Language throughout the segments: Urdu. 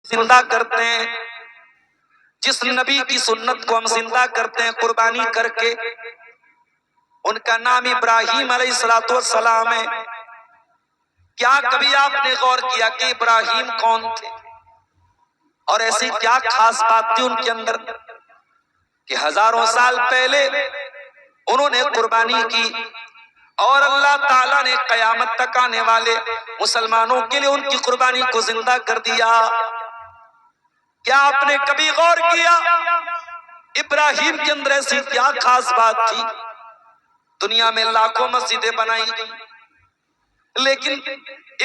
زندہ کرتے ہیں، جس نبی کی سنت کو ہم زندہ کرتے ہیں قربانی کر کے، ان کا نام ابراہیم علیہ السلام ہے۔ کیا کبھی آپ نے غور کیا کہ ابراہیم کون تھے اور ایسی کیا خاص بات تھی ان کے اندر کہ ہزاروں سال پہلے انہوں نے قربانی کی اور اللہ تعالیٰ نے قیامت تک آنے والے مسلمانوں کے لیے ان کی قربانی کو زندہ کر دیا؟ کیا آپ نے کبھی غور کیا ابراہیم کے اندر ایسی کیا خاص بات تھی؟ دنیا میں لاکھوں مسجدیں بنائی گئی، لیکن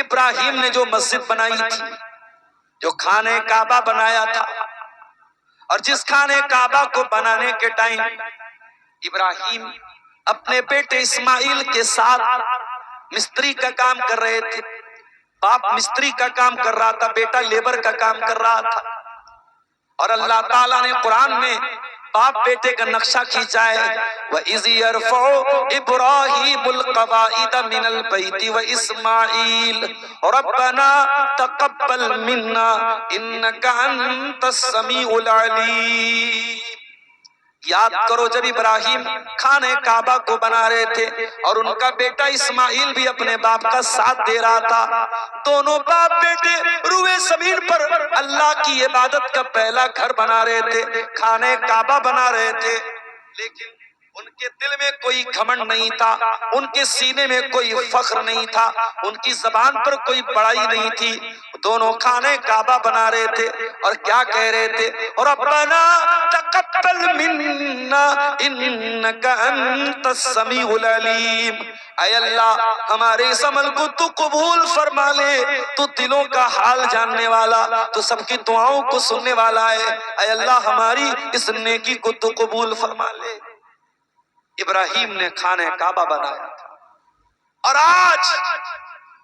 ابراہیم نے جو مسجد بنائی تھی، جو خانہ کعبہ بنایا تھا، اور جس خانہ کعبہ کو بنانے کے ٹائم ابراہیم اپنے بیٹے اسماعیل کے ساتھ مستری کا کام کر رہے تھے۔ باپ مستری کا کام کر رہا تھا، بیٹا لیبر کا کام کر رہا تھا، اور اللہ تعالیٰ نے قرآن میں باپ بیٹے کا نقشہ کھینچا ہے، وَإِذْ يَرْفَعُ إِبْرَاهِيمُ الْقَوَاعِدَ مِنَ الْبَيْتِ وَإِسْمَاعِيلُ رَبَّنَا تَقَبَّلْ مِنَّا إِنَّكَ أَنْتَ السَّمِيعُ الْعَلِيمُ۔ یاد کرو جب ابراہیم خانہ کعبہ کو بنا رہے تھے اور ان کا بیٹا اسماعیل بھی اپنے باپ کا ساتھ دے رہا تھا، دونوں باپ بیٹے روئے زمین پر اللہ کی عبادت کا پہلا گھر بنا رہے تھے، خانہ کعبہ بنا رہے تھے، لیکن ان کے دل میں کوئی گھمنڈ نہیں تھا، ان کے سینے میں کوئی فخر نہیں تھا، ان کی زبان پر کوئی بڑائی نہیں تھی۔ دونوں خانہ کعبہ بنا رہے تھے اور کیا کہہ رہے تھے؟ ربنا تقبل منا انک انت السمیع العلیم، اے اللہ ہمارے اس عمل کو تو قبول فرما لے، تو دلوں کا حال جاننے والا، تو سب کی دعاؤں کو سننے والا ہے، اے اللہ ہماری اس نیکی کو تو قبول فرما لے۔ ابراہیم نے خانہ کعبہ بنایا تھا، اور آج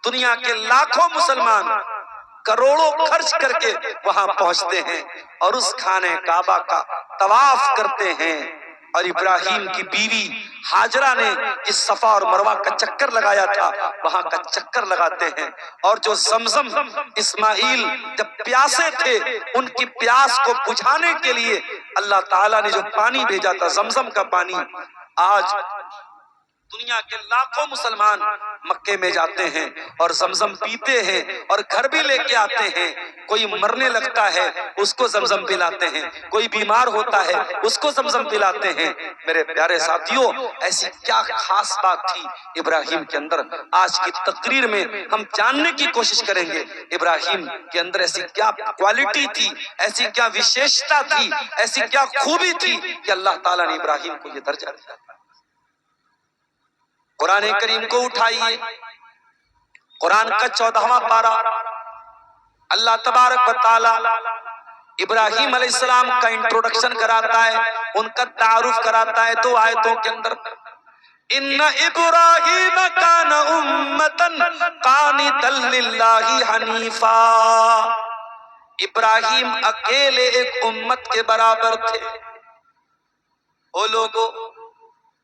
دنیا کے لاکھوں مسلمان کروڑوں خرچ کر کے وہاں پہنچتے ہیں اور اس خانہ کعبہ کا طواف کرتے ہیں، اور ابراہیم کی بیوی ہاجرہ نے اس صفا اور مروہ کا چکر لگایا تھا، وہاں کا چکر لگاتے ہیں، اور جو زمزم اسماعیل جب پیاسے تھے ان کی پیاس کو بجھانے کے لیے اللہ تعالیٰ نے جو پانی بھیجا تھا زمزم کا پانی، آج دنیا کے لاکھوں مسلمان مکے میں جاتے ہیں اور زمزم پیتے ہیں اور گھر بھی لے کے آتے ہیں۔ کوئی مرنے لگتا ہے اس کو زمزم پلاتے ہیں، کوئی بیمار ہوتا ہے اس کو زمزم پلاتے ہیں۔ میرے پیارے ساتھیوں، ایسی کیا خاص بات تھی ابراہیم کے اندر؟ آج کی تقریر میں ہم جاننے کی کوشش کریں گے ابراہیم کے اندر ایسی کیا کوالٹی تھی، ایسی کیا وشیشتا تھی، ایسی کیا خوبی تھی کہ اللہ تعالیٰ نے ابراہیم کو یہ درجہ دیا۔ قرآن کریم کو اٹھائیے، قرآن کا 14واں پارہ، اللہ تبارک و تعالی ابراہیم علیہ السلام کا انٹروڈکشن کراتا ہے، ان کا تعارف کراتا ہے دو آیتوں کے اندر۔ ان ابراہیم کان امتا قانتا للہ حنیفا، ابراہیم اکیلے ایک امت کے برابر تھے۔ او لوگو،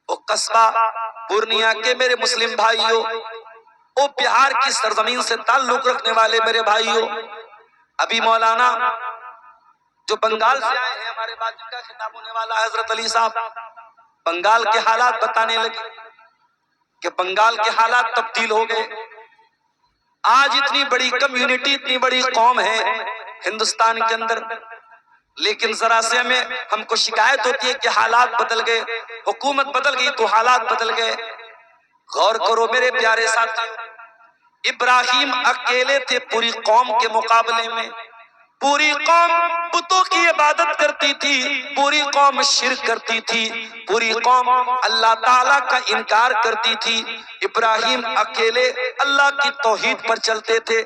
او قصبہ پورنیا کے میرے مسلم بھائیوں، او بہار کی سرزمین سے تعلق رکھنے والے میرے بھائیوں، ابھی مولانا جو بنگال سے آئے ہیں، ہمارے بعد جن کا خطاب ہونے والا ہے حضرت علی صاحب، بنگال کے حالات بتانے لگے کہ بنگال کے حالات تبدیل ہو گئے۔ آج اتنی بڑی کمیونٹی، اتنی بڑی قوم ہے ہندوستان کے اندر، لیکن ذرا سے ہم کو شکایت ہوتی ہے کہ حالات بدل گئے، حکومت بدل گئی تو حالات بدل گئے۔ غور کرو میرے پیارے ساتھی، ابراہیم اکیلے تھے پوری قوم کے مقابلے میں۔ پوری قوم بتوں کی عبادت کرتی تھی، پوری قوم شرک کرتی تھی، پوری قوم اللہ تعالیٰ کا انکار کرتی تھی۔ ابراہیم اکیلے اللہ کی توحید پر چلتے تھے،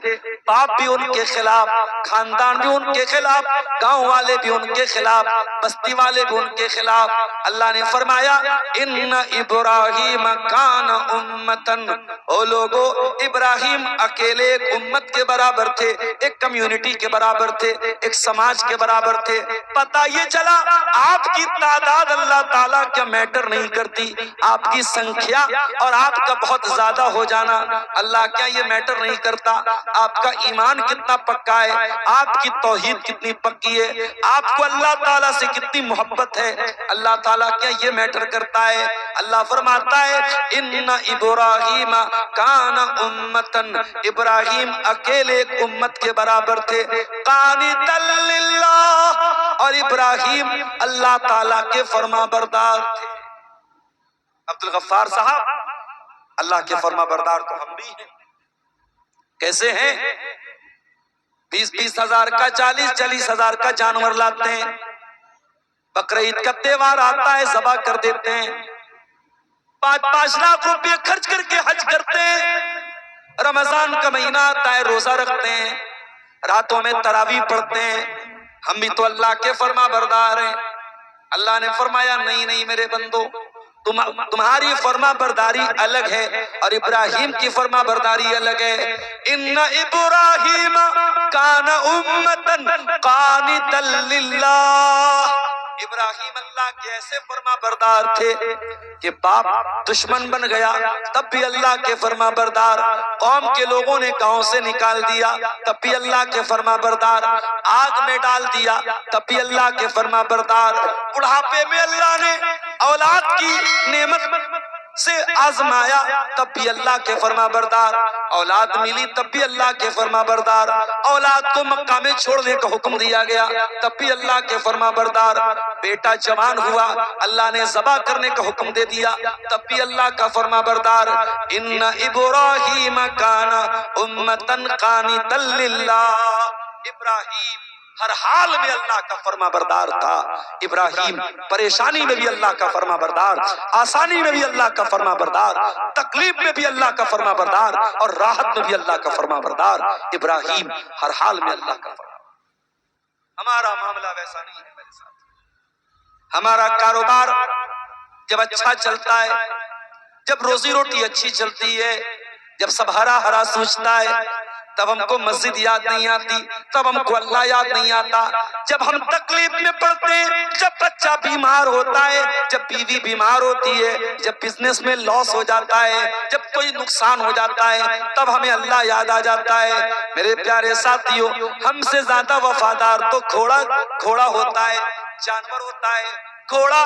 باپ بھی ان کے خلاف، خاندان بھی ان کے خلاف، گاؤں والے بھی ان کے خلاف، بستی والے بھی ان کے خلاف۔ اللہ نے فرمایا ان ابراہیم کان امتن، او لوگو ابراہیم اکیلے ایک امت کے برابر تھے، ایک کمیونٹی کے برابر تھے، ایک سماج کے برابر تھے۔ پتہ یہ چلا آپ کی تعداد اللہ تعالیٰ کیا میٹر نہیں کرتی، آپ کی سنکھیا اور آپ کا بہت زیادہ ہو جانا اللہ کیا یہ میٹر نہیں کرتا، آپ کا ایمان کتنا پکا ہے، آپ کی توحید کتنی پکی ہے، آپ کو اللہ تعالیٰ سے کتنی محبت ہے، اللہ تعالیٰ کیا یہ میٹر کرتا ہے۔ اللہ فرماتا ہے ان ابراہیم کان امتن، ابراہیم اکیلے ایک امت کے برابر تھے، قانتا للہ، اور ابراہیم اللہ تعالیٰ کے فرما بردار تھے۔ عبدالغفار صاحب اللہ کے فرما بردار تو ہم بھی ہیں، کیسے ہیں؟ 20-20 ہزار کا 40-40 ہزار کا جانور لاتے ہیں، بقرعید کا تہوار آتا ہے ذبح کر دیتے ہیں، 5-5 لاکھ روپے خرچ کر کے حج کرتے ہیں، رمضان کا مہینہ آتا ہے روزہ رکھتے ہیں، راتوں میں تراویح پڑھتے ہیں، ہم بھی تو اللہ کے فرما بردار ہیں۔ اللہ نے فرمایا نہیں میرے بندو، تمہاری فرما برداری الگ ہے اور ابراہیم کی فرما برداری الگ ہے۔ ان ابراہیم کان امتن قانتا للہ، ابراہیم اللہ کے ایسے فرما بردار تھے کہ باپ دشمن بن گیا تب بھی اللہ کے فرما بردار، قوم کے لوگوں نے گاؤں سے نکال دیا تب بھی اللہ کے فرما بردار، آگ میں ڈال دیا تب بھی اللہ کے فرما بردار، بڑھاپے میں اللہ نے اولاد کی نعمت سے آزمایا تب بھی اللہ کے فرما بردار، اولاد ملی تب بھی اللہ کے فرما بردار، اولاد کو مکہ میں چھوڑنے کا حکم دیا گیا تب بھی اللہ کے فرما بردار، بیٹا جوان ہوا اللہ نے ذبح کرنے کا حکم دے دیا تب بھی اللہ کا فرما بردار۔ ان ابراہیم کان امتن قانتا للہ، ابراہیم ہر حال میں اللہ کا فرما بردار تھا، ابراہیم پریشانی میں بھی اللہ کا فرما بردار، آسانی میں بھی اللہ کا فرما بردار، تکلیف میں بھی اللہ کا فرما بردار اور راحت میں بھی اللہ کا فرما بردار، ابراہیم ہر حال میں اللہ کا فرما بردار۔ ہمارا معاملہ ویسا نہیں ہے میرے ساتھ، ہمارا کاروبار جب اچھا چلتا ہے، جب روزی روٹی اچھی چلتی ہے، جب سب ہرا ہرا سوچتا ہے، تب ہم کو مسجد یاد نہیں آتی، تب ہم کو اللہ یاد نہیں آتا، جب ہم تکلیف میں پڑتے ہیں، جب بچہ بیمار ہوتا ہے، جب بیوی بیمار ہوتی ہے، جب بزنس میں لاس ہو جاتا ہے، جب کوئی نقصان ہو جاتا ہے، تب ہمیں اللہ یاد آ جاتا ہے۔ میرے پیارے ساتھیوں، ہم سے زیادہ وفادار تو گھوڑا ہوتا ہے، جانور ہوتا ہے، گھوڑا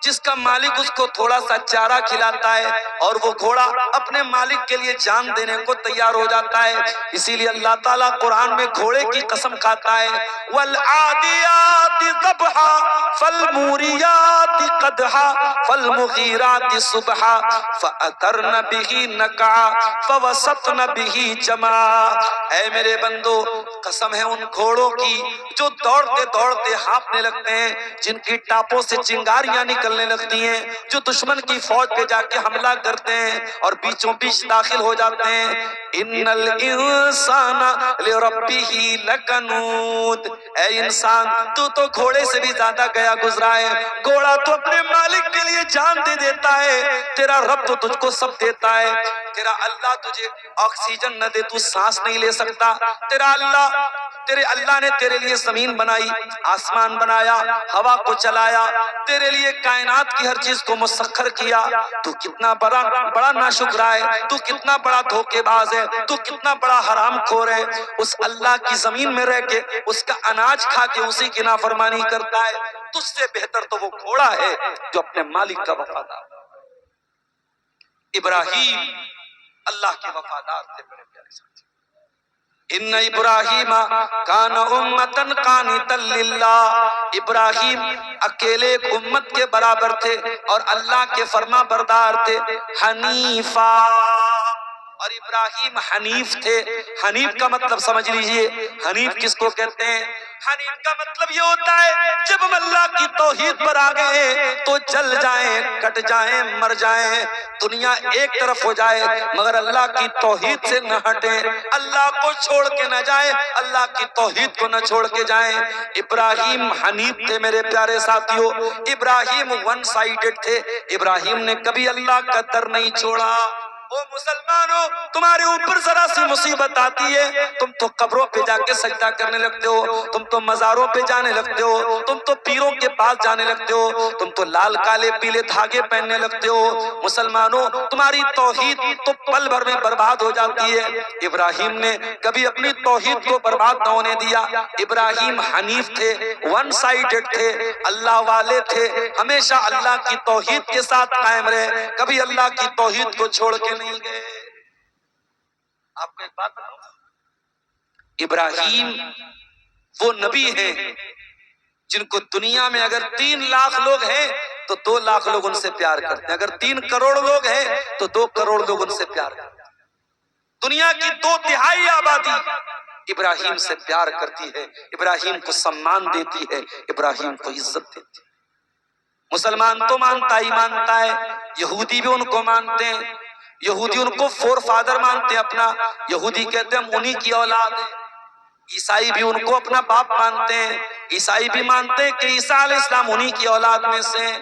جس کا مالک اس کو تھوڑا سا چارہ کھلاتا ہے اور وہ گھوڑا اپنے مالک کے لیے جان دینے کو تیار ہو جاتا ہے، اسی لیے اللہ تعالیٰ قرآن میں گھوڑے کی قسم کھاتا ہے وَالْعَادِيَاتِ ضَبْحًا فَالْمُورِيَاتِ قَدْحًا فَالْمُغِيرَاتِ صُبْحًا فَأَثَرْنَ بِهِ نَقْعًا فَوَسَطْنَ بِهِ جَمْعًا۔ اے میرے بندو، قسم ہے ان گھوڑوں کی جو دوڑتے دوڑتے ہانپنے لگتے ہیں، جن کی ٹاپوں سے چنگاریاں نکلنے لگتی ہیں، جو دشمن کی فوج پہ جا کے حملہ کرتے ہیں اور بیچوں بیچ داخل ہو جاتے ہیں۔ ان الانسان لربہ لکنود، اے انسان تو گھوڑے سے بھی زیادہ گیا گزرا ہے، گھوڑا تو اپنے مالک کے لیے جان دے دیتا ہے، تیرا رب تو تجھ کو سب دیتا ہے، تیرا اللہ تجھے آکسیجن نہ دے تو سانس نہیں لے سکتا، تیرے اللہ نے تیرے لیے زمین بنائی، آسمان بنایا، ہوا کو چلایا، تیرے لیے کائنات کی ہر چیز کو مسخر کیا، تو کتنا بڑا ناشکرا ہے، تو کتنا بڑا دھوکے باز ہے، تو کتنا بڑا حرام خور ہے، اس اللہ کی زمین میں رہ کے اس کا اناج کھا کے اسی کی نافرمانی کرتا ہے، تجھ سے بہتر تو وہ گھوڑا ہے جو اپنے مالک کا وفادار۔ ابراہیم اللہ کے وفادار تھے میرے پیارے ساتھی۔ ان ابراہیم کان امتن قانتا للہ، ابراہیم اکیلے ایک امت کے برابر تھے اور اللہ کے فرما بردار تھے، حنیفا، اور ابراہیم حنیف تھے۔ حنیف کا مطلب سمجھ لیجئے، حنیف کس کو کہتے ہیں؟ حنیف کا مطلب یہ ہوتا ہے جب ہم اللہ کی توحید پر آ گئے تو جل جائیں، کٹ جائیں، مر جائیں، دنیا ایک طرف ہو جائے مگر اللہ کی توحید سے نہ ہٹیں، اللہ کو چھوڑ کے نہ جائیں، اللہ کی توحید کو نہ چھوڑ کے جائیں۔ ابراہیم حنیف تھے میرے پیارے ساتھیوں، ابراہیم ون سائیڈڈ تھے، ابراہیم نے کبھی اللہ کا در نہیں چھوڑا، او مسلمانوں، تمہارے اوپر ذرا سی مصیبت آتی ہے تم تو قبروں پہ جا کے سجدہ کرنے لگتے ہو، تم تو مزاروں پہ جانے لگتے ہو، تم تو پیروں کے پاس جانے لگتے ہو، تم تو لال کالے پیلے دھاگے پہننے لگتے ہو۔ مسلمانوں، تمہاری توحید تو پل بھر میں برباد ہو جاتی ہے۔ ابراہیم نے کبھی اپنی توحید کو برباد نہ ہونے دیا۔ ابراہیم حنیف تھے، ون سائیڈڈ تھے، اللہ والے تھے، ہمیشہ اللہ کی توحید کے ساتھ قائم رہے، کبھی اللہ کی توحید کو چھوڑ کے نہیں گئے۔ آپ کو ایک بات بتاؤں، ابراہیم وہ نبی ہیں جن کو دنیا میں اگر 3 لاکھ لوگ ہیں تو 2 لاکھ لوگ ان سے پیار کرتے ہیں، اگر 3 کروڑ لوگ ہیں تو 2 کروڑ لوگ ان سے پیار کرتے ہیں۔ دنیا کی 2/3 آبادی ابراہیم سے پیار کرتی ہے، ابراہیم کو سمان دیتی ہے، ابراہیم کو عزت دیتی ہے۔ مسلمان تو مانتا ہی مانتا ہے، یہودی بھی ان کو مانتے ہیں، یہودی ان کو فور فادر مانتے ہیں اپنا، یہودی کہتے ہیں ہم انہی کی اولاد ہیں۔ عیسائی بھی ان کو اپنا باپ مانتے ہیں، عیسائی بھی مانتے ہیں کہ عیسیٰ علیہ السلام انہی کی اولاد میں سے ہیں۔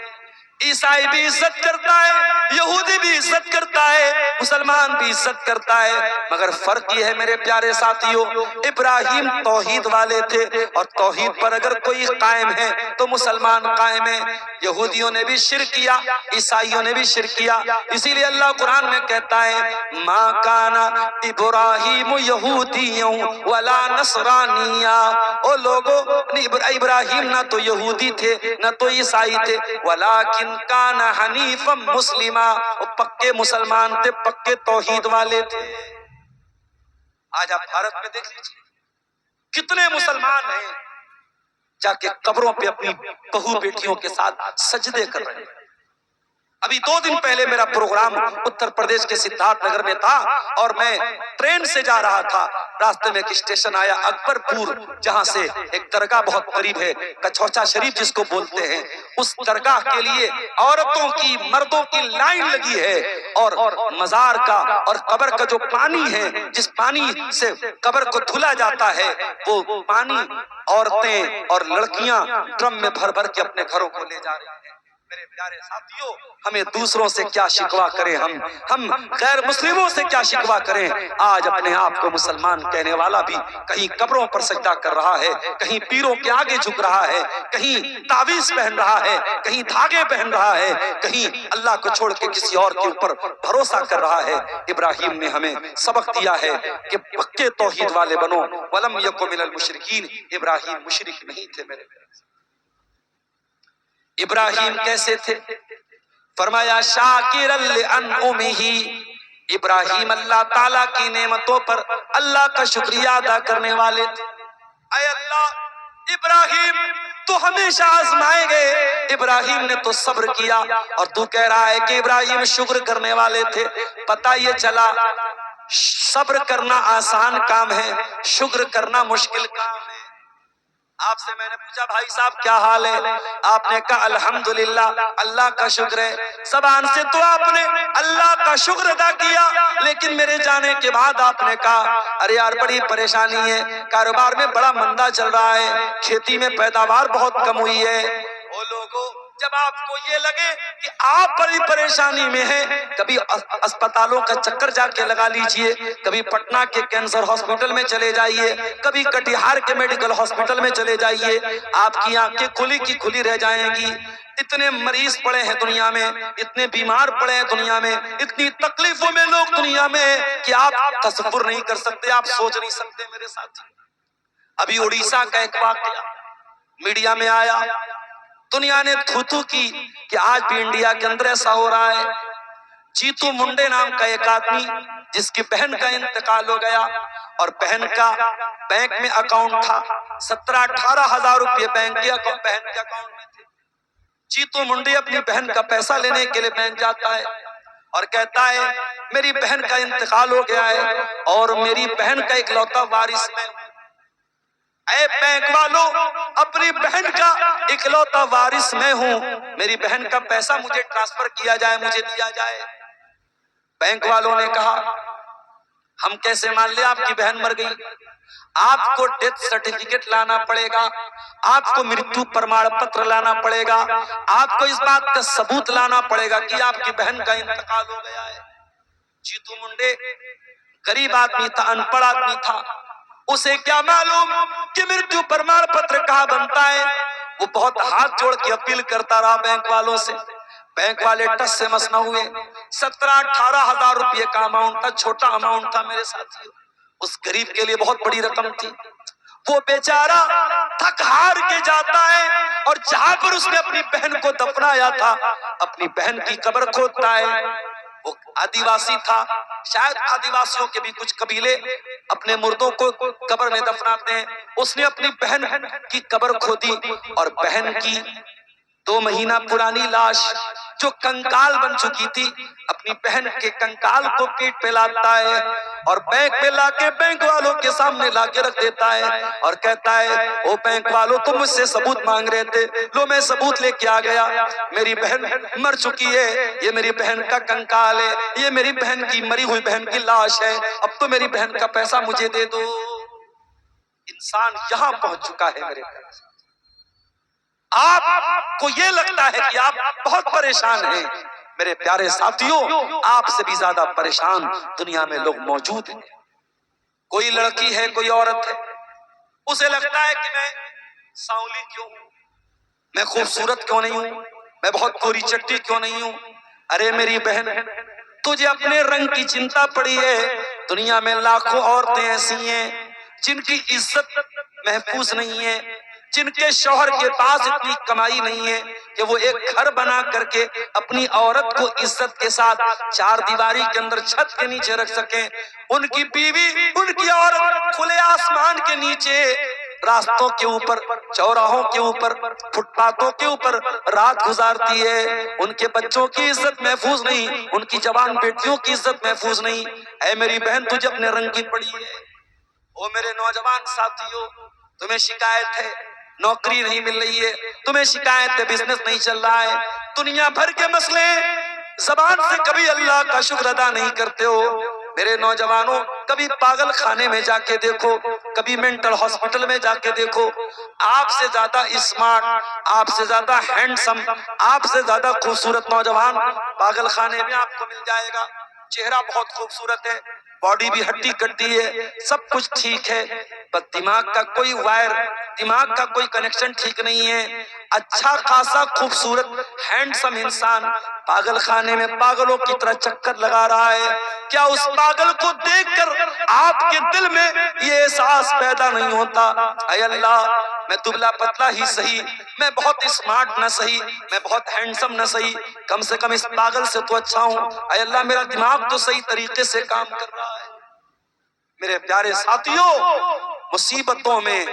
عیسائی بھی عزت کرتا ہے، یہودی بھی عزت کرتا ہے، مسلمان بھی عزت کرتا ہے، مگر فرق یہ ہے میرے پیارے ساتھیوں، ابراہیم توحید والے تھے، اور توحید پر اگر کوئی قائم ہے تو مسلمان قائم ہے۔ یہودیوں نے بھی شرک کیا، عیسائیوں نے بھی شرک کیا، اسی لیے اللہ قرآن میں کہتا ہے ما کان ابراہیم یہودیّا ولا نصرانیّا، او لوگو ابراہیم نہ تو یہودی تھے نہ تو عیسائی تھے، ولیکن کان حنیفا مسلما، وہ پکے مسلمان تھے، پکے توحید والے تھے۔ آج آپ بھارت میں دیکھ لیجئے کتنے مسلمان ہیں جا کے قبروں پہ اپنی بہو بیٹیوں کے ساتھ سجدے کر رہے ہیں۔ ابھی 2 دن پہلے میرا پروگرام اتر پردیش کے سدھارتھ نگر میں تھا، اور میں ٹرین سے جا رہا تھا، راستے میں ایک اسٹیشن آیا اکبر پور، جہاں سے ایک درگاہ بہت قریب ہے کچھوچا شریف جس کو بولتے ہیں، اس درگاہ کے لیے عورتوں کی مردوں کی لائن لگی ہے، اور مزار کا اور قبر کا جو پانی ہے، جس پانی سے قبر کو دھلا جاتا ہے، وہ پانی عورتیں اور لڑکیاں ڈرم میں بھر بھر کے اپنے گھروں کو لے جا رہی ہیں۔ میرے پیارے ساتھیوں، ہمیں دوسروں سے کیا شکوا کریں، ہم غیر مسلموں سے کیا شکوا کریں؟ آج اپنے آپ کو مسلمان کہنے والا بھی کہیں قبروں پر سجدہ کر رہا ہے، کہیں پیروں کے آگے جھک رہا ہے، کہیں تعویذ پہن رہا ہے، کہیں دھاگے پہن رہا ہے، کہیں اللہ کو چھوڑ کے کسی اور کے اوپر بھروسہ کر رہا ہے۔ ابراہیم نے ہمیں سبق دیا ہے کہ پکے توحید والے بنو، وَلَمْ يَكُ مِنَ الْمُشْرِكِينَ، ابراہیم مشرک نہیں تھے۔ میرے ابراہیم کیسے تھے؟ فرمایا شاکرا لانعمہ، ابراہیم اللہ تعالیٰ کی نعمتوں پر اللہ کا شکریہ ادا کرنے والے تھے۔ اے اللہ، ابراہیم تو ہمیشہ آزمائے گئے، ابراہیم نے تو صبر کیا، اور تو کہہ رہا ہے کہ ابراہیم شکر کرنے والے تھے۔ پتہ یہ چلا صبر کرنا آسان کام ہے، شکر کرنا مشکل کام ہے۔ آپ سے میں نے پوچھا بھائی صاحب کیا حال ہے؟ آپ نے کہا الحمدللہ، اللہ کا شکر ہے۔ زبان سے تو آپ نے اللہ کا شکر ادا کیا، لیکن میرے جانے کے بعد آپ نے کہا ارے یار بڑی پریشانی ہے، کاروبار میں بڑا مندہ چل رہا ہے، کھیتی میں پیداوار بہت کم ہوئی ہے۔ او لوگوں، جب آپ کو یہ لگے کہ آپ بڑی پریشانی میں ہیں، کبھی اسپتالوں کا چکر جا کے لگا لیجئے، کبھی پٹنہ کے کینسر ہاسپٹل میں چلے جائیے، کبھی کٹیہار کے میڈیکل ہاسپٹل میں چلے جائیے، آپ کی آنکھیں کھلی کی کھلی رہ جائیں گی۔ اتنے مریض پڑے ہیں دنیا میں، اتنے بیمار پڑے ہیں دنیا میں، اتنی تکلیفوں میں لوگ دنیا میں ہیں کہ آپ تصور نہیں کر سکتے، آپ سوچ نہیں سکتے میرے ساتھ۔ ابھی اڑیسہ کا ایک واقعہ میڈیا میں آیا، دنیا نے تھو کی کہ آج بھی انڈیا کے اندر ایسا ہو رہا ہے۔ جیتو منڈے نام کا ایک آدمی جس کی بہن کا انتقال ہو گیا، اور بہن کا بینک میں اکاؤنٹ تھا، 17-18 ہزار روپے بہن کے اکاؤنٹ میں تھے۔ جیتو منڈے اپنی بہن کا پیسہ لینے کے لیے بینک جاتا ہے اور کہتا ہے میری بہن کا انتقال ہو گیا ہے اور میری بہن کا اکلوتا وارث میں ہوں۔ اے بینک والوں، اپنی بہن کا اکلوتا وارث میں ہوں، میری بہن کا پیسہ مجھے ٹرانسفر کیا جائے، مجھے دیا جائے۔ بینک والوں نے کہا ہم کیسے مان لیں آپ کی بہن مر گئی؟ آپ کو ڈیتھ سرٹیفکیٹ لانا پڑے گا، آپ کو مرتیو پرمان پتر لانا پڑے گا، آپ کو اس بات کا ثبوت لانا پڑے گا کہ آپ کی بہن کا انتقال ہو گیا ہے۔ جیتو منڈے غریب آدمی تھا، ان پڑھ آدمی تھا، اسے کیا معلوم کہ مرتیو پرمان پتر کہاں بنتا ہے۔ وہ بہت ہاتھ جوڑ کے اپیل کرتا رہا بینک والوں سے، بینک والے ٹس سے مس نہ ہوئے۔ 17-18 ہزار روپے کا اماؤنٹ تھا، چھوٹا اماؤنٹ تھا میرے ساتھی، اس غریب کے لیے بہت بڑی رقم تھی۔ وہ بیچارہ تھک ہار کے جاتا ہے اور جہاں پر اس نے اپنی بہن کو دفنایا تھا، اپنی بہن کی قبر کھودتا ہے۔ وہ آدیواسی تھا، شاید آدیواسیوں کے بھی کچھ قبیلے اپنے مردوں کو قبر میں دفناتے ہیں۔ اس نے اپنی بہن کی قبر کھودی اور بہن کی 2 مہینہ پرانی لاش جو کنکال بن چکی تھی، اپنی بہن کے کنکال کو پیٹ پہ لاتا ہے اور بینک پہ لا کے بینک والوں کے سامنے لا کے رکھ دیتا ہے اور کہتا ہے او بینک والوں تم مجھ سے ثبوت مانگ رہے تھے، لو میں ثبوت لے کے آ گیا، میری بہن مر چکی ہے، یہ میری بہن کا کنکال ہے، یہ میری بہن کی مری ہوئی بہن کی لاش ہے، اب تو میری بہن کا پیسہ مجھے دے دو۔ انسان یہاں پہنچ چکا ہے میرے پیارے، آپ کو یہ لگتا ہے کہ آپ بہت پریشان ہیں، میرے پیارے ساتھیوں آپ سے بھی زیادہ پریشان دنیا میں لوگ موجود ہیں۔ کوئی لڑکی ہے، کوئی عورت ہے، اسے لگتا ہے کہ میں سانولی کیوں ہوں، میں خوبصورت کیوں نہیں ہوں، میں بہت گوری چٹی کیوں نہیں ہوں۔ ارے میری بہن، تجھے اپنے رنگ کی چنتا پڑی ہے، دنیا میں لاکھوں عورتیں ایسی ہیں جن کی عزت محفوظ نہیں ہے، جن کے شوہر کے پاس اتنی کمائی نہیں ہے کہ وہ ایک گھر بنا کر کے اپنی عورت کو عزت کے ساتھ 4 دیواری کے اندر چھت کے نیچے رکھ سکیں۔ ان کی بیوی، ان کی عورت کھلے آسمان کے نیچے، راستوں کے اوپر، چوراہوں کے اوپر، فٹ پاتھوں کے اوپر رات گزارتی ہے۔ ان کے بچوں کی عزت محفوظ نہیں، ان کی جوان بیٹیوں کی عزت محفوظ نہیں۔ اے میری بہن تجھے اپنے رنگ کی پڑی ہے۔ او میرے نوجوان ساتھیوں، تمہیں شکایت ہے نوکری نہیں مل رہی ہے، تمہیں شکایت ہے بزنس نہیں چل رہا ہے، دنیا بھر کے مسئلے، زبان سے کبھی اللہ کا شکر ادا نہیں کرتے ہو۔ میرے نوجوانوں کبھی پاگل خانے میں جا کے دیکھو، کبھی مینٹل ہاسپٹل میں جا کے دیکھو، آپ سے زیادہ اسمارٹ، آپ سے زیادہ ہینڈسم، آپ سے زیادہ خوبصورت نوجوان پاگل خانے میں آپ کو مل جائے گا۔ چہرہ بہت خوبصورت ہے، باڈی بھی ہڈی کٹی ہے، سب کچھ ٹھیک ہے، پر دماغ کا کوئی وائر، دماغ کا کوئی کنیکشن ٹھیک نہیں ہے۔ اچھا خاصا خوبصورت ہینڈسم انسان پاگل خانے میں پاگلوں کی طرح چکر لگا رہا ہے، کیا اس پاگل کو دیکھ کر آپ کے دل میں یہ احساس پیدا نہیں ہوتا اے اللہ میں دبلا پتلا ہی صحیح، میں بہت اسمارٹ نہ صحیح، میں بہت ہینڈسم نہ صحیح، کم سے کم اس پاگل سے تو اچھا ہوں، اے اللہ میرا دماغ تو صحیح طریقے سے کام کر رہا ہے۔ میرے پیارے ساتھیوں، مصیبتوں میں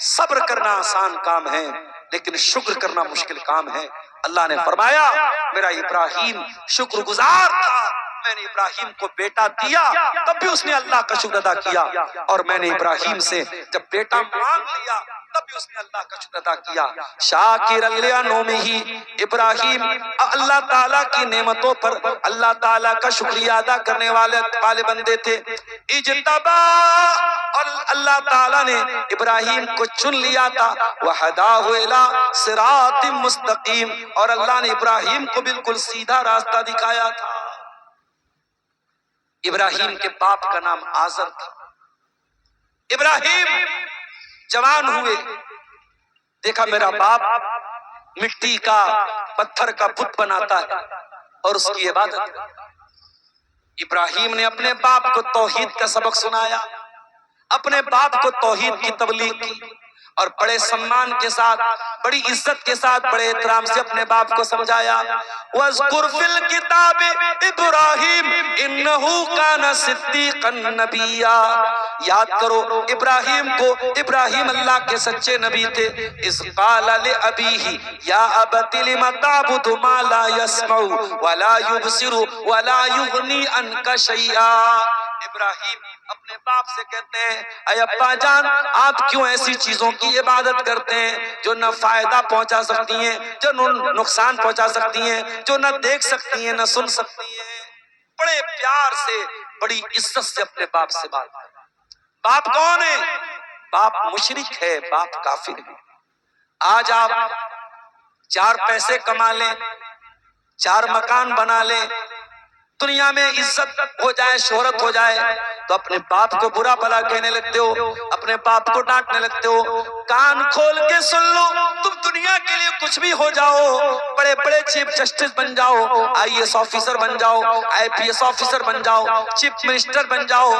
صبر کرنا آسان کام ہے لیکن شکر کرنا مشکل کام ہے۔ اللہ نے فرمایا میرا ابراہیم شکر گزار تھا، میں نے ابراہیم کو بیٹا دیا تب بھی اس نے اللہ کا شکر ادا کیا، اور میں نے ابراہیم سے جب بیٹا مانگ لیا تب بھی اس نے اللہ کا شکر ادا کیا۔ شاکر لانعمہ ابراہیم اللہ تعالیٰ کی نعمتوں پر اللہ تعالیٰ کا شکریہ ادا کرنے والے بندے تھے۔ اجتبا، اور اللہ تعالیٰ نے ابراہیم کو چن لیا تھا، وَہَدَاهُ إِلَىٰ صِرَاطٍ مُسْتَقِيمٍ، اور اللہ نے ابراہیم کو بالکل سیدھا راستہ دکھایا تھا۔ ابراہیم کے باپ کا نام آزر تھا۔ ابراہیم جوان ہوئے، دیکھا میرا باپ مٹی کا پتھر کا بت بناتا ہے اور اس کی عبادت کرتا ہے۔ ابراہیم نے اپنے باپ کو توحید کا سبق سنایا، اپنے باپ کو توحید کی تبلیغ کی، اور بڑے سمان کے ساتھ، بڑی عزت کے ساتھ، بڑے احترام سے اپنے باپ کو سمجھایا۔ وَاذْكُرْ فِي الْكِتَابِ إِبْرَاهِيمَ إِنَّهُ كَانَ صِدِّيقًا نَبِيًّا، یاد کرو ابراہیم کو، ابراہیم اللہ کے سچے نبی تھے۔ اِذْ قَالَ لِأَبِيهِ يَا أَبَتِ لِمَ تَعْبُدُ مَا لَا يَسْمَعُ وَلَا يُبْصِرُ وَلَا يُغْنِي عَنْكَ شَيْئًا، ابراہیم اپنے باپ سے کہتے ہیں اے ابا جان آپ کیوں ایسی چیزوں کی عبادت کرتے ہیں جو نہ فائدہ پہنچا سکتی ہیں، جو نقصان پہنچا سکتی ہیں، جو نہ دیکھ سکتی ہیں نہ سن سکتی ہیں۔ بڑے پیار سے، بڑی عزت سے اپنے باپ سے بات کرتے ہیں۔ باپ کون ہے؟ باپ مشرک ہے، باپ کافر ہے۔ آج آپ 4 پیسے کما لیں، 4 مکان بنا لیں، دنیا میں عزت ہو جائے، شہرت ہو جائے تو اپنے باپ کو برا بھلا کہنے لگتے ہو، اپنے باپ کو ڈانٹنے لگتے ہو۔ کان کھول کے سن لو، تم دنیا کے لیے کچھ بھی ہو جاؤ، بڑے بڑے چیف جسٹس بن جاؤ، آئی ایس آفیسر بن جاؤ، آئی پی ایس آفیسر بن جاؤ، چیف منسٹر بن جاؤ،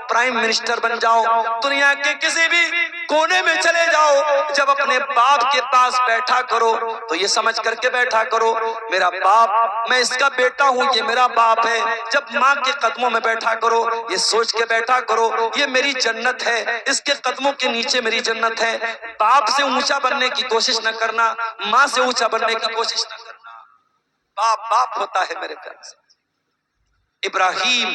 پرائم منسٹر بن جاؤ، دنیا کے کسی بھی کونے میں چلے جاؤ، جب اپنے باپ کے پاس بیٹھا کرو تو یہ سمجھ کر کے بیٹھا کرو میرا باپ، میں اس کا بیٹا ہوں، یہ میرا باپ ہے۔ جب ماں کے قدموں میں بیٹھا کرو یہ سوچ کے بیٹھا کرو یہ میری جنت ہے، اس کے قدموں کے نیچے میری جنت ہے۔ باپ سے اونچا بننے کی کوشش نہ کرنا، ماں سے اونچا بننے کی کوشش نہ کرنا۔ باپ باپ ہوتا ہے میرے پیارے سے۔ ابراہیم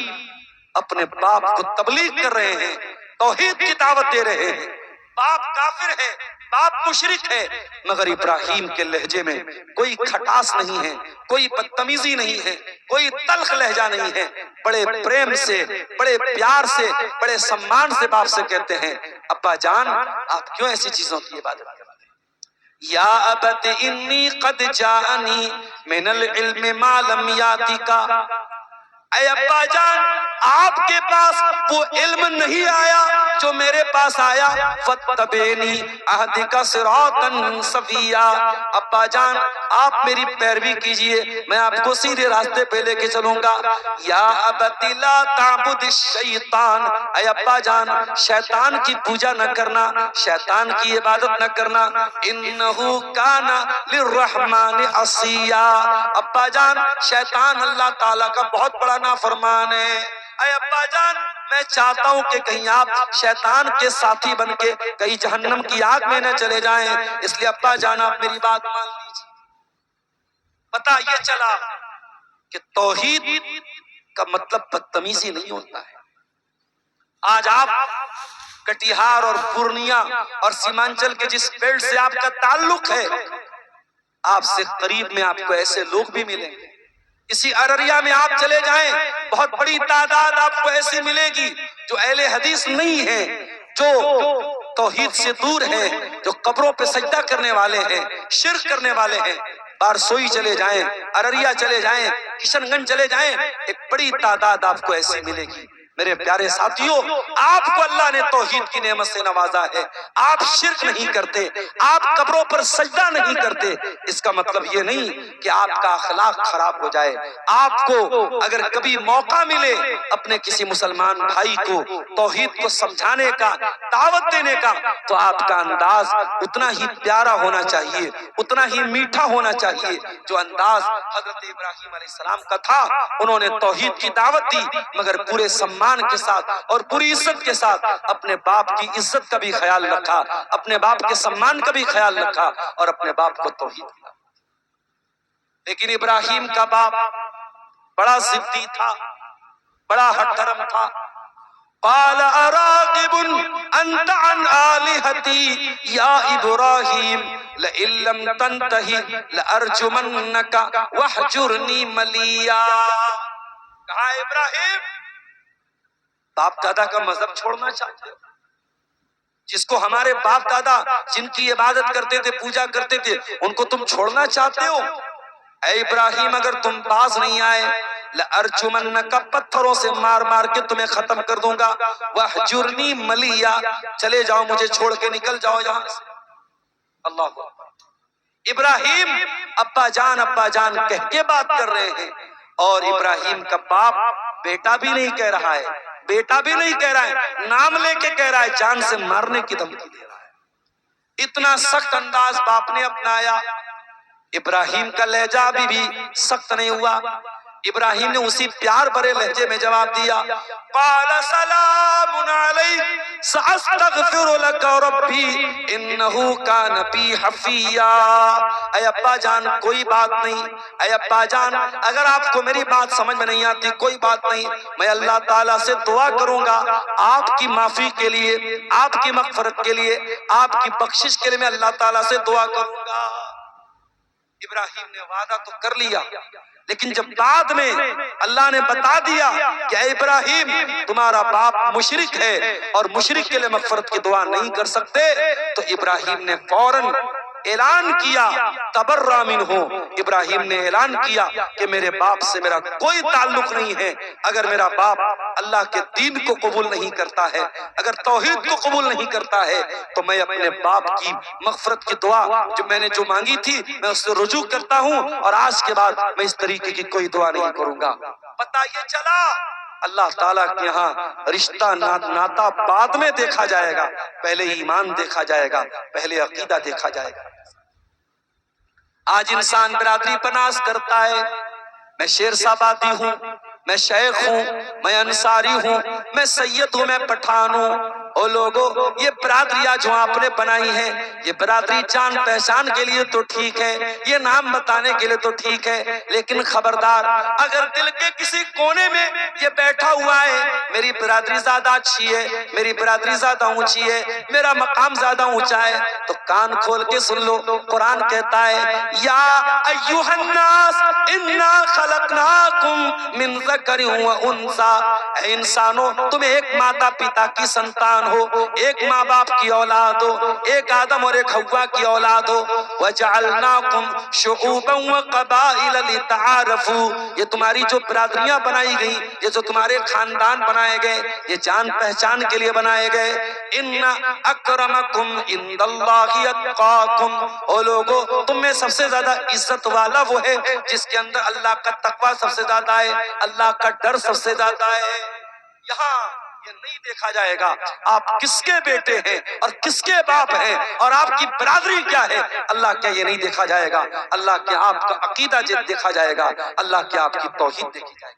اپنے باپ کو تبلیغ کر رہے ہیں، توحید کی دعوت دے رہے ہیں۔ باپ کافر ہے، باپ مشرک ہے، مگر ابراہیم کے لہجے میں کوئی کھٹاس نہیں ہے، کوئی بدتمیزی نہیں ہے، کوئی تلخ لہجہ نہیں ہے۔ بڑے پریم سے، بڑے پیار سے، بڑے سمان سے باپ سے کہتے ہیں ابا جان آپ کیوں ایسی چیزوں کی عبادت کرتے ہیں؟ یا ابت انی قد جاءنی من العلم ما لم یاتک، اے ابا جان آپ کے پاس وہ علم نہیں آیا جو میرے پاس آیا، فاتبعنی اہدک صراطا سویا، ابا جان آپ میری پیروی کیجئے، میں آپ کو سیدھے راستے پہ لے کے چلوں گا۔ یا ابت لا تعبد الشیطان، اے ابا جان شیطان کی پوجا نہ کرنا، شیطان کی عبادت نہ کرنا، انہو کان للرحمن عصیا، ابا جان شیطان اللہ تعالیٰ کا بہت بڑا نافرمان ہے۔ اے ابا جان میں چاہتا ہوں کہ کہیں آپ شیطان کے ساتھی بن کے کہیں جہنم کی آگ میں نہ چلے جائیں، اس لیے ابا جان آپ میری بات مان لیجیے۔ پتہ یہ چلا کہ توحید کا مطلب بدتمیزی نہیں ہوتا ہے۔ آج آپ کٹیہار اور پورنیا اور سیمانچل کے جس بیلٹ سے آپ کا تعلق ہے، آپ سے قریب میں آپ کو ایسے لوگ بھی ملیں گے۔ اسی ارریا میں آپ چلے جائیں بہت بڑی تعداد آپ کو ایسی ملے گی جو اہل حدیث نہیں ہیں، جو توحید سے دور ہیں، جو قبروں پہ سجدہ کرنے والے ہیں، شرک کرنے والے ہیں۔ بارسوئی چلے جائیں، ارریا چلے جائیں، کشن گنج چلے جائیں، ایک بڑی تعداد آپ کو ایسی ملے گی۔ میرے پیارے ساتھیوں آپ کو اللہ نے توحید کی نعمت سے نوازا ہے، آپ شرک نہیں کرتے، آپ قبروں پر سجدہ نہیں کرتے، اس کا مطلب یہ نہیں کہ آپ کا اخلاق خراب ہو جائے۔ آپ کو اگر کبھی موقع ملے اپنے کسی مسلمان بھائی کو توحید کو سمجھانے کا، دعوت دینے کا، تو آپ کا انداز اتنا ہی پیارا ہونا چاہیے، اتنا ہی میٹھا ہونا چاہیے جو انداز حضرت ابراہیم علیہ السلام کا تھا۔ انہوں نے توحید کی دعوت دی مگر پورے سمان کے ساتھ اور پوری عزت کے ساتھ، اپنے باپ کی عزت کا بھی خیال رکھا، اپنے باپ کے سمان کا بھی خیال رکھا اور اپنے باپ کو توحید دیا۔ لیکن ابراہیم کا باپ بڑا ضدی تھا، بڑا ہٹ دھرم تھا۔ قال اراغب انت عن آلہتی یا ابراہیم لئن لم تنتہی لارجمنک واہجرنی ملیا، کہا ابراہیم باپ دادا کا مذہب چھوڑنا چاہتے ہو؟ جس کو ہمارے باپ دادا جن کی عبادت کرتے تھے، پوجا کرتے تھے، ان کو تم چھوڑنا چاہتے ہو؟ اے ابراہیم اگر تم باز نہیں آئے لَأَرْجُمَنَّكَ، پتھروں سے مار مار کے تمہیں ختم کر دوں گا، وَاحْجُرْنِي مَلِيًّا، چلے جاؤ مجھے چھوڑ کے نکل جاؤ یہاں سے۔ اللہ ابراہیم ابا جان کہہ کے بات کر رہے ہیں، اور ابراہیم کا باپ بیٹا بھی نہیں کہہ رہا ہے، بیٹا بھی نہیں کہہ رہا ہے، نام لے کے کہہ رہا ہے، جان سے مارنے کی دھمکی دے رہا ہے۔ اتنا سخت انداز باپ نے اپنایا۔ ابراہیم کا لہجہ ابھی بھی سخت نہیں ہوا، ابراہیم نے اسی پیار بھرے لہجے میں جواب دیا، قال سلام علیک سأستغفر لک ربی انہو کان بی حفیا، اے ابا جان کوئی بات نہیں، اے ابا جان اگر آپ کو میری بات سمجھ میں نہیں آتی کوئی بات نہیں، میں اللہ تعالیٰ سے دعا کروں گا آپ کی معافی کے لیے، آپ کی مغفرت کے لیے، آپ کی بخشش کے لیے میں اللہ تعالیٰ سے دعا کروں گا۔ ابراہیم نے وعدہ تو کر لیا، لیکن جب بعد میں اللہ نے بتا دیا کہ اے ابراہیم تمہارا باپ مشرک ہے اور مشرک کے لیے مغفرت کی دعا نہیں کر سکتے، تو ابراہیم نے فوراً اعلان کیا تبرأ منہ، ابراہیم نے اعلان کیا کہ میرے باپ سے میرا کوئی تعلق نہیں ہے۔ اگر میرا باپ اللہ کے دین کو قبول نہیں کرتا ہے، اگر توحید کو قبول نہیں کرتا ہے، تو میں اپنے باپ کی مغفرت کی دعا جو میں نے مانگی تھی میں اس سے رجوع کرتا ہوں، اور آج کے بعد میں اس طریقے کی کوئی دعا نہیں کروں گا۔ پتہ یہ چلا اللہ تعالیٰ کے یہاں رشتہ ناتا بعد میں دیکھا جائے گا، پہلے ایمان دیکھا جائے گا، پہلے عقیدہ دیکھا جائے گا۔ آج انسان برادری پر ناز کرتا ہے، میں شیر صاحبادی ہوں، میں شیخ ہوں، میں انصاری ہوں، میں سید ہوں، میں پٹھان ہوں۔ او لوگو، یہ برادریاں جو آپ نے بنائی ہیں، یہ برادری جان پہچان کے لیے تو ٹھیک ہے، یہ نام بتانے کے لیے تو ٹھیک ہے، لیکن خبردار اگر دل کے کسی کونے میں یہ بیٹھا ہوا ہے میری برادری زیادہ اچھی ہے، میری برادری زیادہ اونچی ہے، میرا مقام زیادہ اونچا ہے، تو کان کھول کے سن لو، قرآن کہتا ہے یا ایھا الناس انا خلقناکم من ذکر و انثی، اے انسانوں تم ایک ماتا پتا کی سنتان ہو، ایک ماں باپ کی اولاد ہو، ایک آدم اور ایک حوا کی اولاد ہو، وجعلناکم شعوبا وقبائل لتعارفوا، یہ تمہاری جو برادریاں بنائی گئی، یہ جو تمہارے خاندان بنائے گئے، یہ جان پہچان کے لیے بنائے گئے۔ ان اکرمکم عند اللہ اتقاکم، او لوگو تم میں سب سے زیادہ عزت والا وہ ہے جس کے اندر اللہ کا تقوی سب سے زیادہ ہے، اللہ کا ڈر سب سے زیادہ ہے۔ یہاں یہ نہیں دیکھا جائے گا آپ کس کے بیٹے ہیں اور کس کے باپ ہیں اور آپ کی برادری کیا ہے، اللہ کیا یہ نہیں دیکھا جائے گا، اللہ کیا آپ کا عقیدہ دیکھا جائے گا، اللہ کیا آپ کی توحید دیکھی جائے گی۔